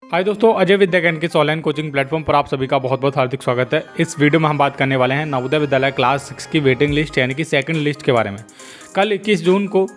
हाय दोस्तों, अजय विद्या ज्ञान के ऑनलाइन कोचिंग प्लेटफॉर्म पर आप सभी का बहुत बहुत हार्दिक स्वागत है। इस वीडियो में हम बात करने वाले हैं नवोदय विद्यालय क्लास 6 की वेटिंग लिस्ट यानी कि सेकंड लिस्ट के बारे में। कल 21 जून को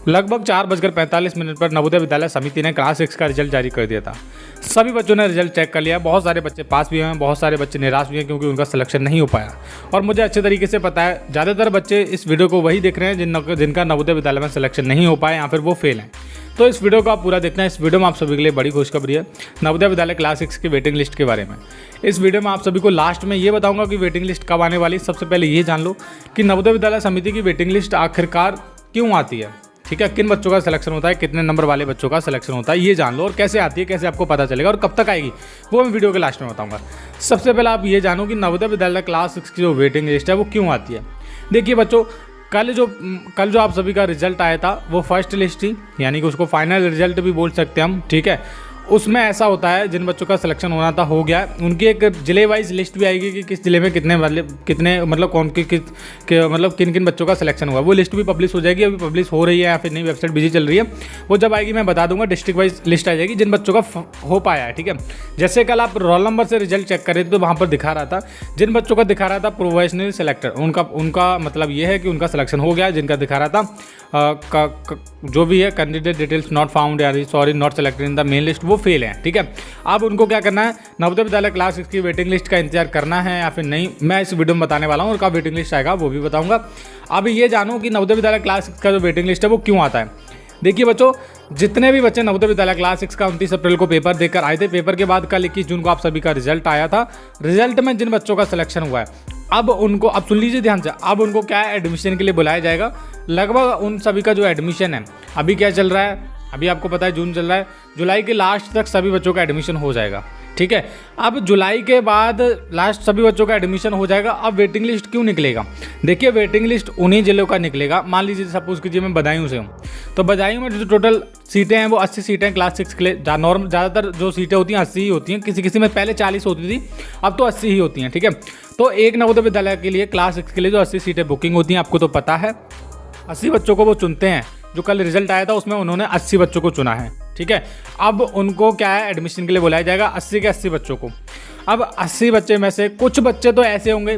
लगभग 4:45 पर नवोदय विद्यालय समिति ने क्लास 6 का रिजल्ट जारी कर दिया था। सभी बच्चों ने रिजल्ट चेक कर लिया। बहुत सारे बच्चे पास भी हुए हैं, बहुत सारे बच्चे निराश भी हैं क्योंकि उनका सिलेक्शन नहीं हो पाया। और मुझे अच्छे तरीके से पता है ज़्यादातर बच्चे इस वीडियो को वही देख रहे हैं जिनका नवोदय विद्यालय में सिलेक्शन नहीं हो पाया या फिर वो फेल हैं। तो इस वीडियो को आप पूरा देखना है। इस वीडियो में आप सभी के लिए बड़ी खुशखबरी है नवोदय विद्यालय क्लास 6 की वेटिंग लिस्ट के बारे में। इस वीडियो में आप सभी को लास्ट में ये बताऊंगा कि वेटिंग लिस्ट कब आने वाली। सबसे पहले ये जान लो कि नवोदय विद्यालय समिति की वेटिंग लिस्ट आखिरकार क्यों आती है, ठीक है, किन बच्चों का सिलेक्शन होता है, कितने नंबर वाले बच्चों का सिलेक्शन होता है, ये जान लो। और कैसे आती है, कैसे आपको पता चलेगा और कब तक आएगी, वो मैं वीडियो के लास्ट में बताऊंगा। सबसे पहले आप ये जानो कि नवोदय विद्यालय क्लास 6 की जो वेटिंग लिस्ट है वो क्यों आती है। देखिए बच्चों, कल जो आप सभी का रिजल्ट आया था वो फर्स्ट लिस्ट थी, यानी कि उसको फाइनल रिजल्ट भी बोल सकते हैं हम, ठीक है। उसमें ऐसा होता है जिन बच्चों का सिलेक्शन होना था हो गया, उनकी एक जिले वाइज लिस्ट भी आएगी कि किस जिले में कितने मतलब कौन मतलब किन किन बच्चों का सिलेक्शन हुआ। वो लिस्ट भी पब्लिश हो जाएगी, अभी पब्लिश हो रही है या फिर नहीं, वेबसाइट बिजी चल रही है। वो जब आएगी मैं बता दूंगा। डिस्ट्रिक्ट वाइज लिस्ट आ जाएगी जिन बच्चों का हो पाया है, ठीक है। जैसे कल आप रोल नंबर से रिजल्ट चेक करें तो वहाँ पर दिखा रहा था जिन बच्चों का दिखा रहा था प्रोविजनली सिलेक्टेड, उनका मतलब ये है कि उनका सिलेक्शन हो गया। जिनका दिखा रहा था जो भी है कैंडिडेट डिटेल्स नॉट फाउंड या sorry not selected in the main list, वो फेल हैं, ठीक है। अब उनको क्या करना है, नवोदय विद्यालय क्लास 6 की वेटिंग लिस्ट का इंतजार करना है या फिर नहीं, मैं इस वीडियो में बताने वाला हूँ। और कब वेटिंग लिस्ट आएगा वो भी बताऊंगा। अब ये जानो कि नवोदय विद्यालय क्लास 6 का जो वेटिंग लिस्ट है वो क्यों आता है। देखिए बच्चों, जितने भी बच्चे नवोदय विद्यालय क्लास 6 का 29 अप्रैल को पेपर देकर आए थे, पेपर के बाद कल 21 जून को आप सभी का रिजल्ट आया था। रिजल्ट में जिन बच्चों का सिलेक्शन हुआ है अब सुन लीजिए ध्यान से, अब उनको क्या है, एडमिशन के लिए बुलाया जाएगा। लगभग उन सभी का जो एडमिशन है, अभी क्या चल रहा है, अभी आपको पता है जून चल रहा है, जुलाई के लास्ट तक सभी बच्चों का एडमिशन हो जाएगा, ठीक है। अब जुलाई के बाद लास्ट सभी बच्चों का एडमिशन हो जाएगा। अब वेटिंग लिस्ट क्यों निकलेगा। देखिए वेटिंग लिस्ट उन्हीं जिलों का निकलेगा। मान लीजिए सपोज कीजिए मैं बदायूं से हूँ, तो बदायूं में जो टोटल सीटें हैं वो 80 सीटें क्लास 6 के लिए। नॉर्मल ज़्यादातर जो सीटें होती हैं 80 ही होती हैं, किसी किसी में पहले 40 होती थी, अब तो 80 ही होती हैं, ठीक है। तो एक नवोदय विद्यालय के लिए क्लास 6 के लिए जो 80 सीटें बुकिंग होती हैं, आपको तो पता है 80 बच्चों को वो चुनते हैं। जो कल रिजल्ट आया था उसमें उन्होंने 80 बच्चों को चुना है, ठीक है। अब उनको क्या है, एडमिशन के लिए बुलाया जाएगा 80 के 80 बच्चों को। अब 80 बच्चे में से कुछ बच्चे तो ऐसे होंगे,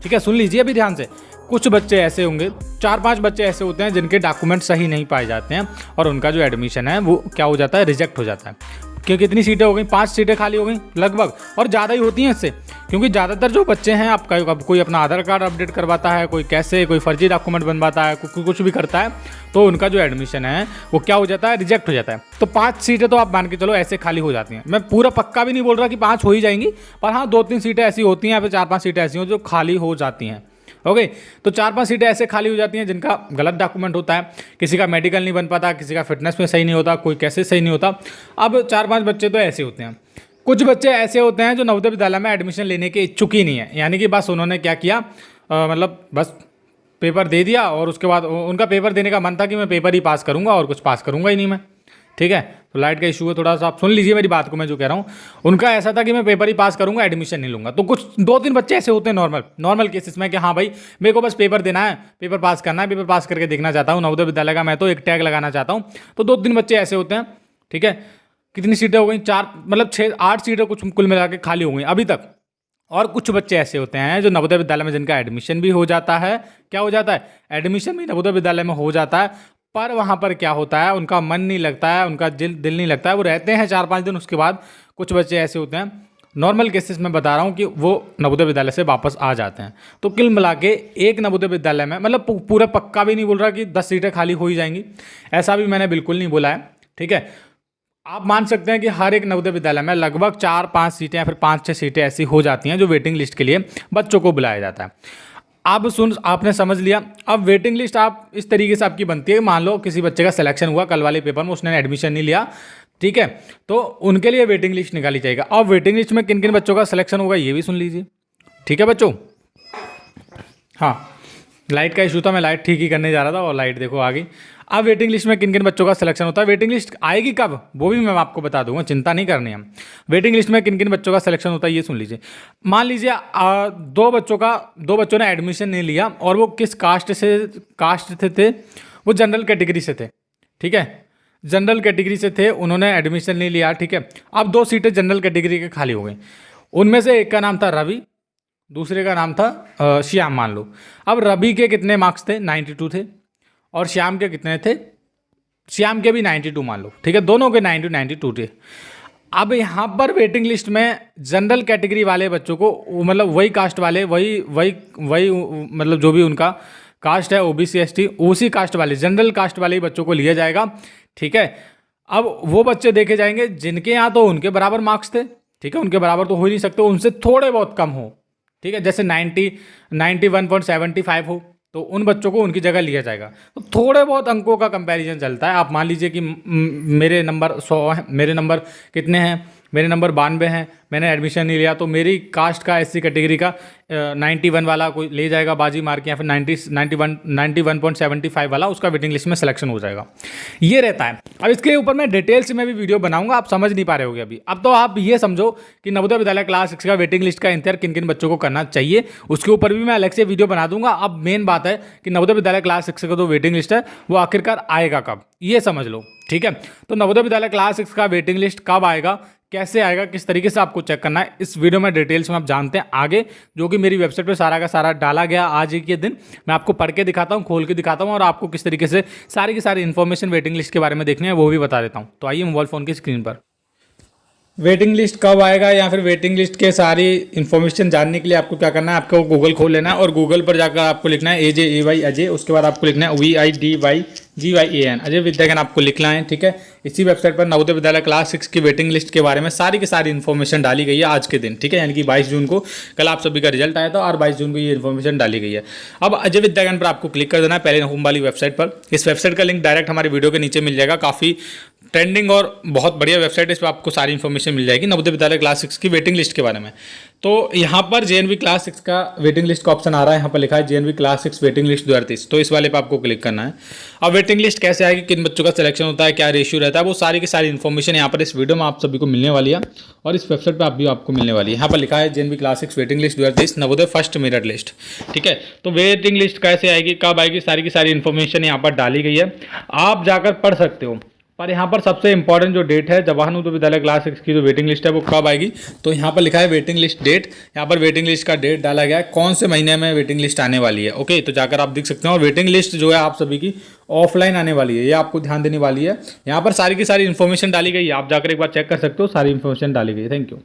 ठीक है, सुन लीजिए अभी ध्यान से, कुछ बच्चे ऐसे होंगे, 4-5 बच्चे ऐसे होते हैं जिनके डॉक्यूमेंट सही नहीं पाए जाते हैं और उनका जो एडमिशन है वो क्या हो जाता है, रिजेक्ट हो जाता है। क्योंकि कितनी सीटें हो गई, 5 सीटें खाली हो गई लगभग, और ज़्यादा ही होती हैं इससे, क्योंकि ज़्यादातर जो बच्चे हैं आपका कोई अपना आधार कार्ड अपडेट करवाता है, कोई कैसे, कोई फर्जी डॉक्यूमेंट बनवाता है, कुछ भी करता है, तो उनका जो एडमिशन है वो क्या हो जाता है, रिजेक्ट हो जाता है। तो 5 सीटें तो आप मान के चलो ऐसे खाली हो जाती हैं। मैं पूरा पक्का भी नहीं बोल रहा कि 5 हो ही जाएंगी, पर हाँ 2-3 सीटें ऐसी होती हैं या फिर 4-5 सीटें ऐसी हो जो खाली हो जाती हैं। ओके, तो 4-5 सीटें ऐसे खाली हो जाती हैं जिनका गलत डॉक्यूमेंट होता है, किसी का मेडिकल नहीं बन पाता, किसी का फिटनेस में सही नहीं होता, कोई कैसे सही नहीं होता। अब 4-5 बच्चे तो ऐसे होते हैं। कुछ बच्चे ऐसे होते हैं जो नवोदय विद्यालय में एडमिशन लेने के इच्छुक ही नहीं है, यानी कि बस उन्होंने क्या किया, मतलब बस पेपर दे दिया और उसके बाद उनका पेपर देने का मन था कि मैं पेपर ही पास करूंगा और कुछ पास करूंगा ही नहीं मैं, ठीक है। तो लाइट का इशू है थोड़ा सा, आप सुन लीजिए मेरी बात को, मैं जो कह रहा हूँ। उनका ऐसा था कि मैं पेपर ही पास करूंगा, एडमिशन नहीं लूंगा। तो कुछ 2-3 बच्चे ऐसे होते हैं नॉर्मल केसेस में कि हाँ भाई मेरे को बस पेपर देना है, पेपर पास करना है, पेपर पास करके देखना चाहता हूँ नवोदय विद्यालय का, मैं तो एक टैग लगाना चाहता हूँ। तो 2-3 बच्चे ऐसे होते हैं, ठीक है। कितनी सीटें हो गई, 4 मतलब 6-8 सीटें कुछ कुल मिला के खाली हो गई अभी तक। और कुछ बच्चे ऐसे होते हैं जो नवोदय विद्यालय में जिनका एडमिशन भी हो जाता है, क्या हो जाता है, एडमिशन भी नवोदय विद्यालय में हो जाता है, पर वहाँ पर क्या होता है, उनका मन नहीं लगता है, उनका दिल नहीं लगता है, वो रहते हैं 4-5 दिन, उसके बाद कुछ बच्चे ऐसे होते हैं, नॉर्मल केसेस में बता रहा हूँ, कि वो नवोदय विद्यालय से वापस आ जाते हैं। तो कुल मिला के एक नवोदय विद्यालय में, मतलब पूरा पक्का भी नहीं बोल रहा कि 10 सीटें खाली हो ही जाएंगी, ऐसा भी मैंने बिल्कुल नहीं बोला है, ठीक है। आप मान सकते हैं कि हर एक नवोदय विद्यालय में लगभग 4-5 सीटें या फिर 5-6 सीटें ऐसी हो जाती हैं जो वेटिंग लिस्ट के लिए बच्चों को बुलाया जाता है। अब आपने समझ लिया। अब वेटिंग लिस्ट आप इस तरीके से आपकी बनती है, मान लो किसी बच्चे का सिलेक्शन हुआ कल वाले पेपर में, उसने एडमिशन नहीं लिया, ठीक है, तो उनके लिए वेटिंग लिस्ट निकाली जाएगी। अब वेटिंग लिस्ट में किन किन बच्चों का सिलेक्शन होगा ये भी सुन लीजिए, ठीक है बच्चों। हाँ, लाइट का इशू था, मैं लाइट ठीक ही करने जा रहा था और लाइट देखो आ गई। अब वेटिंग लिस्ट में किन किन बच्चों का सिलेक्शन होता है, वेटिंग लिस्ट आएगी कब वो भी मैं आपको बता दूंगा, चिंता नहीं करनी है। वेटिंग लिस्ट में किन किन बच्चों का सिलेक्शन होता है ये सुन लीजिए। मान लीजिए 2 बच्चों ने एडमिशन नहीं लिया और वो किस कास्ट से थे, वो जनरल कैटेगरी से थे, ठीक है। जनरल कैटेगरी से थे, उन्होंने एडमिशन नहीं लिया, ठीक है। अब 2 सीटें जनरल कैटेगरी के खाली हो गई। उनमें से एक का नाम था रवि, दूसरे का नाम था श्याम मान लो। अब रवि के कितने मार्क्स थे? 92 थे। और श्याम के कितने थे? श्याम के भी 92 मान लो, ठीक है। दोनों के 92 थे। अब यहाँ पर वेटिंग लिस्ट में जनरल कैटेगरी वाले बच्चों को, मतलब वही कास्ट वाले, वही मतलब जो भी उनका कास्ट है ओबीसी एसटी, उसी कास्ट वाले जनरल कास्ट वाले ही बच्चों को लिया जाएगा, ठीक है। अब वो बच्चे देखे जाएंगे जिनके यहाँ तो उनके बराबर मार्क्स थे, ठीक है, उनके बराबर तो हो ही नहीं सकते, उनसे थोड़े बहुत कम हो, ठीक है, जैसे 91.75 हो, तो उन बच्चों को उनकी जगह लिया जाएगा। तो थोड़े बहुत अंकों का कंपैरिजन चलता है। आप मान लीजिए कि मेरे नंबर 100 हैं, मेरे नंबर कितने हैं? मेरे नंबर 92 हैं, मैंने एडमिशन नहीं लिया, तो मेरी कास्ट का एससी कैटेगरी का 91 वाला कोई ले जाएगा बाजी मार के, या फिर 91.75 वाला उसका वेटिंग लिस्ट में सिलेक्शन हो जाएगा। ये रहता है। अब इसके ऊपर मैं डिटेल्स में भी वीडियो बनाऊंगा, आप समझ नहीं पा रहे होगे अभी। अब तो आप ये समझो कि नवोदय विद्यालय क्लास 6 का वेटिंग लिस्ट का इंतजार किन किन बच्चों को करना चाहिए, उसके ऊपर भी मैं अलग से वीडियो बना दूंगा। अब मेन बात है कि नवोदय विद्यालय क्लास 6 का जो वेटिंग लिस्ट है वो आखिरकार आएगा कब, ये समझ लो, ठीक है। तो नवोदय विद्यालय क्लास 6 का वेटिंग लिस्ट कब आएगा, कैसे आएगा, किस तरीके से आपको चेक करना है, इस वीडियो में डिटेल्स में आप जानते हैं आगे, जो कि मेरी वेबसाइट पे सारा का सारा डाला गया। आज के दिन मैं आपको पढ़ के दिखाता हूँ, खोल के दिखाता हूँ, और आपको किस तरीके से सारी की सारी इन्फॉर्मेशन वेटिंग लिस्ट के बारे में देखनी है वो भी बता देता हूँ। तो आइए मोबाइल फ़ोन की स्क्रीन पर वेटिंग लिस्ट कब आएगा या फिर वेटिंग लिस्ट के सारी इन्फॉर्मेशन जानने के लिए आपको क्या करना है, आपको गूगल खोल लेना है और गूगल पर जाकर आपको लिखना है AJAY अजय, उसके बाद आपको लिखना है VIDYGYAN अजय विद्यागन आपको लिखना है, ठीक है। इसी वेबसाइट पर नवोदय विद्यालय क्लास 6 की वेटिंग लिस्ट के बारे में सारी की सारी इन्फॉर्मेशन डाली गई है आज के दिन, ठीक है, यानी कि 22 जून को कल आप सभी का रिजल्ट आया था और 22 जून को ये इन्फॉर्मेशन डाली गई है। अब अजय विद्यागन पर आपको क्लिक कर देना है पहले होम वाली वेबसाइट पर। इस वेबसाइट का लिंक डायरेक्ट हमारे वीडियो के नीचे मिल जाएगा, काफ़ी ट्रेंडिंग और बहुत बढ़िया वेबसाइट है, इस पर आपको सारी इन्फॉर्मेशन मिल जाएगी नवोदय विद्यालय क्लास 6 की वेटिंग लिस्ट के बारे में। तो यहाँ पर JNV क्लास 6 का वेटिंग लिस्ट का ऑप्शन आ रहा है, यहाँ पर लिखा है JNV क्लास 6 वेटिंग लिस्ट 2023, तो इस वाले पर आपको क्लिक करना है। अब वेटिंग लिस्ट कैसे आएगी, किन बच्चों का सिलेक्शन होता है, क्या रेशियो रहता है, वो सारी की सारी इन्फॉर्मेशन यहाँ पर इस वीडियो में आप सभी को मिलने वाली है और इस वेबसाइट पर भी आपको मिलने वाली है। यहाँ पर लिखा है JNV class 6 waiting list 2023 Navodaya first merit list, ठीक है। तो वेटिंग लिस्ट कैसे आएगी, कब आएगी, सारी की सारी इन्फॉर्मेशन यहाँ पर डाली गई है, आप जाकर पढ़ सकते हो। पर यहाँ पर सबसे इंपॉर्टेंट जो डेट है जवाहर नवोदय विद्यालय क्लास 6 की जो वेटिंग लिस्ट है वो कब आएगी, तो यहाँ पर लिखा है वेटिंग लिस्ट डेट, यहाँ पर वेटिंग लिस्ट का डेट डाला गया है, कौन से महीने में वेटिंग लिस्ट आने वाली है, ओके। तो जाकर आप देख सकते हो। और वेटिंग लिस्ट जो है आप सभी की ऑफलाइन आने वाली है, ये आपको ध्यान देने वाली है। यहाँ पर सारी की सारी इन्फॉर्मेशन डाली गई है, आप जाकर एक बार चेक कर सकते हो, सारी इन्फॉर्मेशन डाली गई है। Thank you.